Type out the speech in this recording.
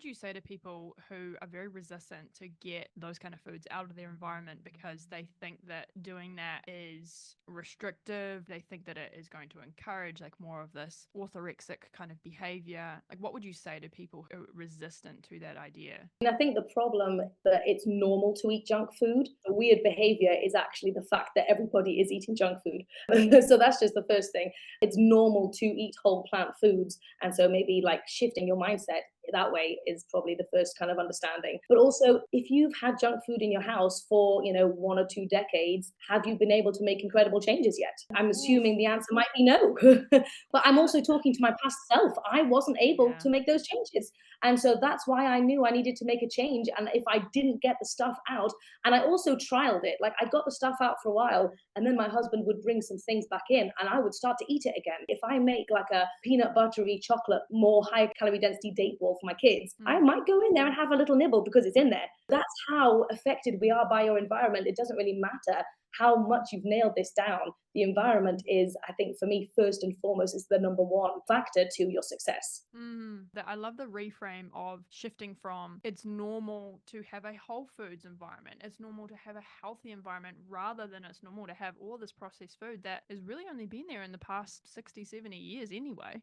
would you say to people who are very resistant to get those kind of foods out of their environment because they think that doing that is restrictive? They think that it is going to encourage like more of this orthorexic kind of behavior. Like, what would you say to people who are resistant to that idea? And I think the problem that it's normal to eat junk food. The weird behavior is actually the fact that everybody is eating junk food. So that's just the first thing. It's normal to eat whole plant foods. And so maybe like shifting your mindset that way is probably the first kind of understanding. But also, if you've had junk food in your house for, 1 or 2 decades, have you been able to make incredible changes yet? I'm assuming Oof. the answer might be no. But I'm also talking to my past self. I wasn't able Yeah. to make those changes. And so that's why I knew I needed to make a change. And if I didn't get the stuff out, and I also trialed it, like I got the stuff out for a while, and then my husband would bring some things back in, and I would start to eat it again. If I make like a peanut buttery chocolate, more high calorie density date ball for my kids, I Mm. might go in there and have a little nibble because it's in there. That's how affected we are by your environment. It doesn't really matter how much you've nailed this down. The environment is, I think, for me, first and foremost, is the number one factor to your success. I love the reframe of shifting from it's normal to have a whole foods environment, it's normal to have a healthy environment rather than it's normal to have all this processed food that has really only been there in the past 60, 70 years anyway.